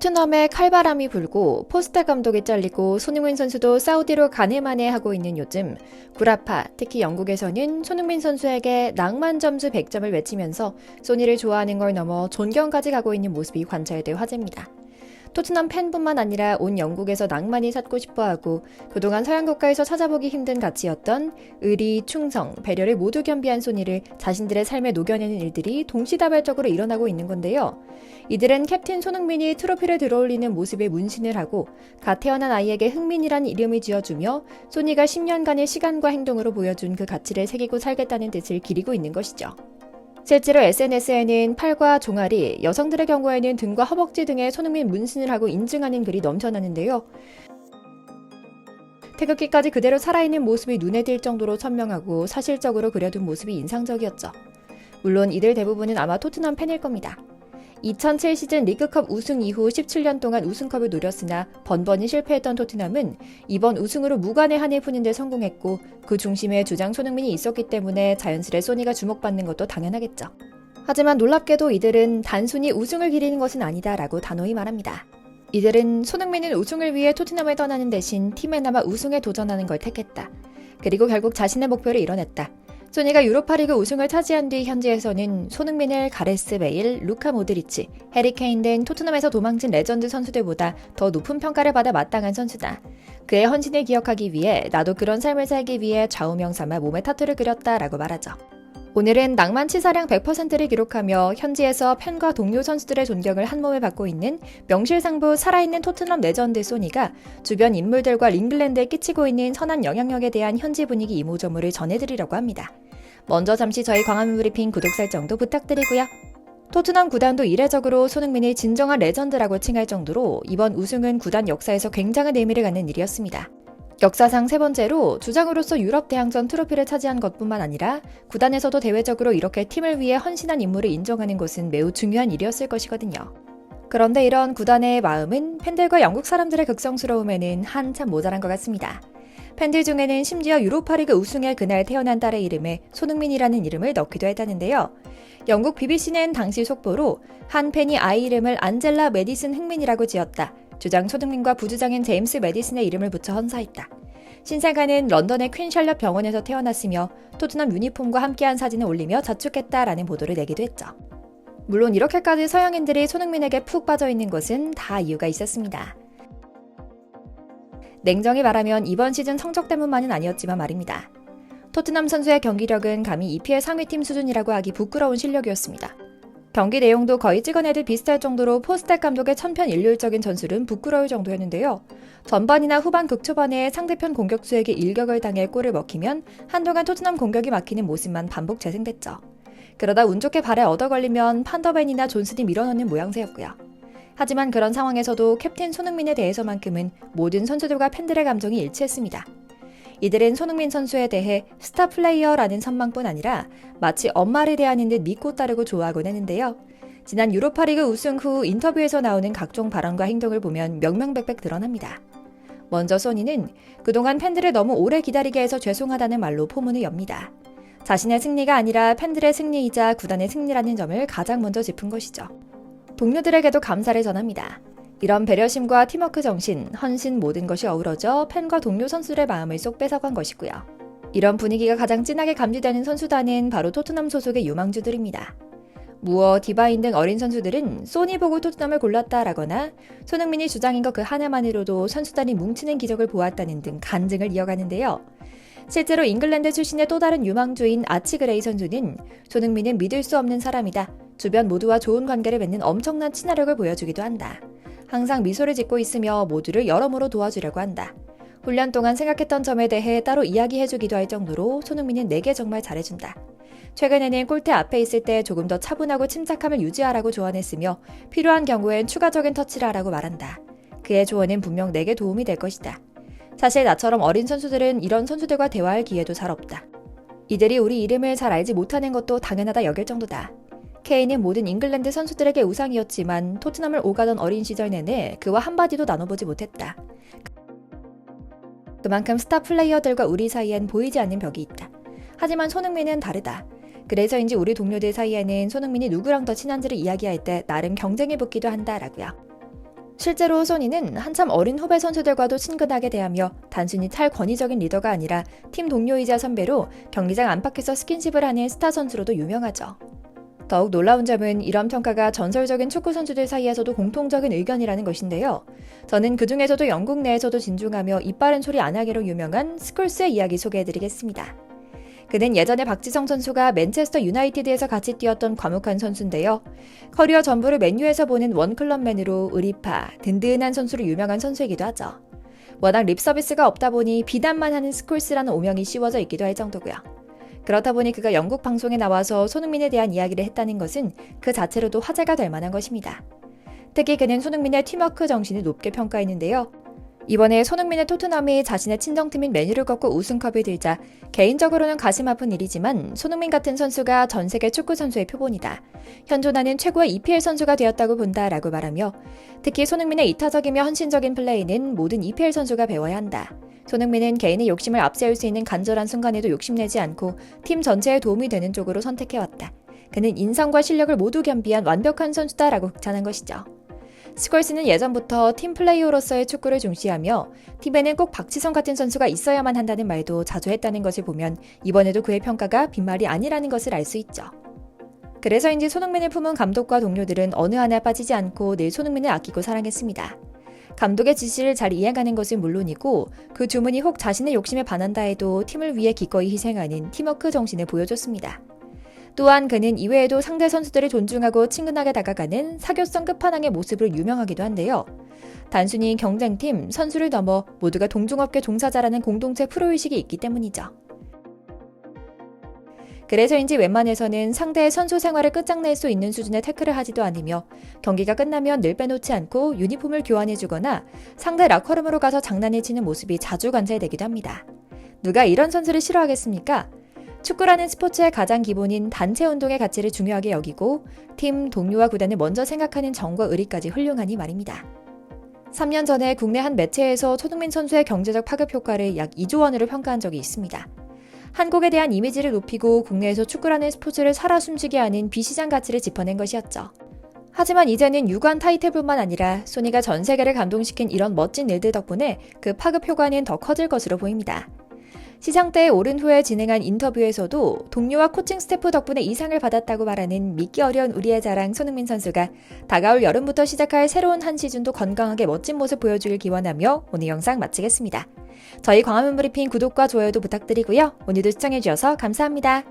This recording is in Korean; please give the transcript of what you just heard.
토트넘에 칼바람이 불고 포스터 감독이 잘리고 손흥민 선수도 사우디로 가네마네 하고 있는 요즘 구라파, 특히 영국에서는 손흥민 선수에게 낭만 점수 100점을 외치면서 소니를 좋아하는 걸 넘어 존경까지 가고 있는 모습이 관찰돼 화제입니다. 토트넘 팬뿐만 아니라 온 영국에서 낭만이 찾고 싶어하고 그동안 서양 국가에서 찾아보기 힘든 가치였던 의리, 충성, 배려를 모두 겸비한 소니를 자신들의 삶에 녹여내는 일들이 동시다발적으로 일어나고 있는 건데요. 이들은 캡틴 손흥민이 트로피를 들어올리는 모습에 문신을 하고 갓 태어난 아이에게 흥민이란 이름을 지어주며 소니가 10년간의 시간과 행동으로 보여준 그 가치를 새기고 살겠다는 뜻을 기리고 있는 것이죠. 실제로 SNS에는 팔과 종아리, 여성들의 경우에는 등과 허벅지 등에 손흥민 문신을 하고 인증하는 글이 넘쳐나는데요. 태극기까지 그대로 살아있는 모습이 눈에 띌 정도로 선명하고 사실적으로 그려둔 모습이 인상적이었죠. 물론 이들 대부분은 아마 토트넘 팬일 겁니다. 2007 시즌 리그컵 우승 이후 17년 동안 우승컵을 노렸으나 번번이 실패했던 토트넘은 이번 우승으로 무관의 한을 푸는 데 성공했고 그 중심에 주장 손흥민이 있었기 때문에 자연스레 소니가 주목받는 것도 당연하겠죠. 하지만 놀랍게도 이들은 단순히 우승을 기리는 것은 아니다라고 단호히 말합니다. 이들은 손흥민은 우승을 위해 토트넘을 떠나는 대신 팀에 남아 우승에 도전하는 걸 택했다. 그리고 결국 자신의 목표를 이뤄냈다. 소니가 유로파리그 우승을 차지한 뒤 현지에서는 손흥민을 가레스 베일, 루카 모드리치, 해리 케인 등 토트넘에서 도망친 레전드 선수들보다 더 높은 평가를 받아 마땅한 선수다. 그의 헌신을 기억하기 위해 나도 그런 삶을 살기 위해 좌우명 삼아 몸에 타투를 그렸다라고 말하죠. 오늘은 낭만치사량 100%를 기록하며 현지에서 팬과 동료 선수들의 존경을 한몸에 받고 있는 명실상부 살아있는 토트넘 레전드 소니가 주변 인물들과 잉글랜드에 끼치고 있는 선한 영향력에 대한 현지 분위기 이모저모를 전해드리려고 합니다. 먼저 잠시 저희 광화문 브리핑 구독 설정도 부탁드리고요. 토트넘 구단도 이례적으로 손흥민을 진정한 레전드라고 칭할 정도로 이번 우승은 구단 역사에서 굉장한 의미를 갖는 일이었습니다. 역사상 세 번째로 주장으로서 유럽 대항전 트로피를 차지한 것뿐만 아니라 구단에서도 대외적으로 이렇게 팀을 위해 헌신한 인물을 인정하는 것은 매우 중요한 일이었을 것이거든요. 그런데 이런 구단의 마음은 팬들과 영국 사람들의 극성스러움에는 한참 모자란 것 같습니다. 팬들 중에는 심지어 유로파리그 우승의 그날 태어난 딸의 이름에 손흥민이라는 이름을 넣기도 했다는데요. 영국 BBC는 당시 속보로 한 팬이 아이 이름을 안젤라 메디슨 흥민이라고 지었다. 주장 손흥민과 부주장인 제임스 메디슨의 이름을 붙여 헌사했다. 신생아는 런던의 퀸 샬럿 병원에서 태어났으며 토트넘 유니폼과 함께한 사진을 올리며 자축했다라는 보도를 내기도 했죠. 물론 이렇게까지 서양인들이 손흥민에게 푹 빠져있는 것은 다 이유가 있었습니다. 냉정히 말하면 이번 시즌 성적 때문만은 아니었지만 말입니다. 토트넘 선수의 경기력은 감히 EPL 상위팀 수준이라고 하기 부끄러운 실력이었습니다. 경기 내용도 거의 찍어내듯 비슷할 정도로 포스텍 감독의 천편일률적인 전술은 부끄러울 정도였는데요. 전반이나 후반 극초반에 상대편 공격수에게 일격을 당해 골을 먹히면 한동안 토트넘 공격이 막히는 모습만 반복 재생됐죠. 그러다 운 좋게 발에 얻어걸리면 판더벤이나 존슨이 밀어넣는 모양새였고요. 하지만 그런 상황에서도 캡틴 손흥민에 대해서만큼은 모든 선수들과 팬들의 감정이 일치했습니다. 이들은 손흥민 선수에 대해 스타 플레이어라는 선망뿐 아니라 마치 엄마를 대하는 듯 믿고 따르고 좋아하곤 했는데요. 지난 유로파리그 우승 후 인터뷰에서 나오는 각종 발언과 행동을 보면 명명백백 드러납니다. 먼저 소니는 그동안 팬들을 너무 오래 기다리게 해서 죄송하다는 말로 포문을 엽니다. 자신의 승리가 아니라 팬들의 승리이자 구단의 승리라는 점을 가장 먼저 짚은 것이죠. 동료들에게도 감사를 전합니다. 이런 배려심과 팀워크 정신, 헌신 모든 것이 어우러져 팬과 동료 선수들의 마음을 쏙 뺏어간 것이고요. 이런 분위기가 가장 진하게 감지되는 선수단은 바로 토트넘 소속의 유망주들입니다. 무어, 디바인 등 어린 선수들은 소니 보고 토트넘을 골랐다라거나 손흥민이 주장인 것 그 하나만으로도 선수단이 뭉치는 기적을 보았다는 등 간증을 이어가는데요. 실제로 잉글랜드 출신의 또 다른 유망주인 아치 그레이 선수는 손흥민은 믿을 수 없는 사람이다. 주변 모두와 좋은 관계를 맺는 엄청난 친화력을 보여주기도 한다. 항상 미소를 짓고 있으며 모두를 여러모로 도와주려고 한다. 훈련 동안 생각했던 점에 대해 따로 이야기해주기도 할 정도로 손흥민은 내게 정말 잘해준다. 최근에는 골대 앞에 있을 때 조금 더 차분하고 침착함을 유지하라고 조언했으며 필요한 경우엔 추가적인 터치를 하라고 말한다. 그의 조언은 분명 내게 도움이 될 것이다. 사실 나처럼 어린 선수들은 이런 선수들과 대화할 기회도 잘 없다. 이들이 우리 이름을 잘 알지 못하는 것도 당연하다 여길 정도다. 케인은 모든 잉글랜드 선수들에게 우상이었지만 토트넘을 오가던 어린 시절 내내 그와 한마디도 나눠보지 못했다. 그만큼 스타 플레이어들과 우리 사이엔 보이지 않는 벽이 있다. 하지만 손흥민은 다르다. 그래서인지 우리 동료들 사이에는 손흥민이 누구랑 더 친한지를 이야기할 때 나름 경쟁이 붙기도 한다라고요. 실제로 소니는 한참 어린 후배 선수들과도 친근하게 대하며 단순히 탈권위적인 리더가 아니라 팀 동료이자 선배로 경기장 안팎에서 스킨십을 하는 스타 선수로도 유명하죠. 더욱 놀라운 점은 이런 평가가 전설적인 축구 선수들 사이에서도 공통적인 의견이라는 것인데요. 저는 그 중에서도 영국 내에서도 진중하며 입 바른 소리 안 하기로 유명한 스콜스의 이야기 소개해드리겠습니다. 그는 예전에 박지성 선수가 맨체스터 유나이티드에서 같이 뛰었던 과묵한 선수인데요. 커리어 전부를 맨유에서 보낸 원클럽맨으로 의리파, 든든한 선수로 유명한 선수이기도 하죠. 워낙 립서비스가 없다 보니 비난만 하는 스콜스라는 오명이 씌워져 있기도 할 정도고요. 그렇다 보니 그가 영국 방송에 나와서 손흥민에 대한 이야기를 했다는 것은 그 자체로도 화제가 될 만한 것입니다. 특히 그는 손흥민의 팀워크 정신을 높게 평가했는데요. 이번에 손흥민의 토트넘이 자신의 친정팀인 맨유를 꺾고 우승컵을 들자 개인적으로는 가슴 아픈 일이지만 손흥민 같은 선수가 전 세계 축구 선수의 표본이다. 현존하는 최고의 EPL 선수가 되었다고 본다라고 말하며 특히 손흥민의 이타적이며 헌신적인 플레이는 모든 EPL 선수가 배워야 한다. 손흥민은 개인의 욕심을 앞세울 수 있는 간절한 순간에도 욕심내지 않고 팀 전체에 도움이 되는 쪽으로 선택해왔다. 그는 인성과 실력을 모두 겸비한 완벽한 선수다라고 극찬한 것이죠. 스콜스는 예전부터 팀 플레이어로서의 축구를 중시하며 팀에는 꼭 박지성 같은 선수가 있어야만 한다는 말도 자주 했다는 것을 보면 이번에도 그의 평가가 빈말이 아니라는 것을 알 수 있죠. 그래서인지 손흥민을 품은 감독과 동료들은 어느 하나 빠지지 않고 늘 손흥민을 아끼고 사랑했습니다. 감독의 지시를 잘 이해하는 것은 물론이고 그 주문이 혹 자신의 욕심에 반한다 해도 팀을 위해 기꺼이 희생하는 팀워크 정신을 보여줬습니다. 또한 그는 이외에도 상대 선수들을 존중하고 친근하게 다가가는 사교성 끝판왕의 모습으로 유명하기도 한데요. 단순히 경쟁팀, 선수를 넘어 모두가 동종업계 종사자라는 공동체 프로의식이 있기 때문이죠. 그래서인지 웬만해서는 상대의 선수 생활을 끝장낼 수 있는 수준의 태클을 하지도 않으며 경기가 끝나면 늘 빼놓지 않고 유니폼을 교환해주거나 상대 라커룸으로 가서 장난을 치는 모습이 자주 관찰되기도 합니다. 누가 이런 선수를 싫어하겠습니까? 축구라는 스포츠의 가장 기본인 단체 운동의 가치를 중요하게 여기고 팀, 동료와 구단을 먼저 생각하는 정과 의리까지 훌륭하니 말입니다. 3년 전에 국내 한 매체에서 손흥민 선수의 경제적 파급 효과를 약 2조 원으로 평가한 적이 있습니다. 한국에 대한 이미지를 높이고 국내에서 축구라는 스포츠를 살아 숨쉬게 하는 비시장 가치를 짚어낸 것이었죠. 하지만 이제는 유관 타이틀뿐만 아니라 소니가 전 세계를 감동시킨 이런 멋진 일들 덕분에 그 파급 효과는 더 커질 것으로 보입니다. 시상대에 오른 후에 진행한 인터뷰에서도 동료와 코칭 스태프 덕분에 이상을 받았다고 말하는 믿기 어려운 우리의 자랑 손흥민 선수가 다가올 여름부터 시작할 새로운 한 시즌도 건강하게 멋진 모습 보여주길 기원하며 오늘 영상 마치겠습니다. 저희 광화문 브리핑 구독과 좋아요도 부탁드리고요. 오늘도 시청해주셔서 감사합니다.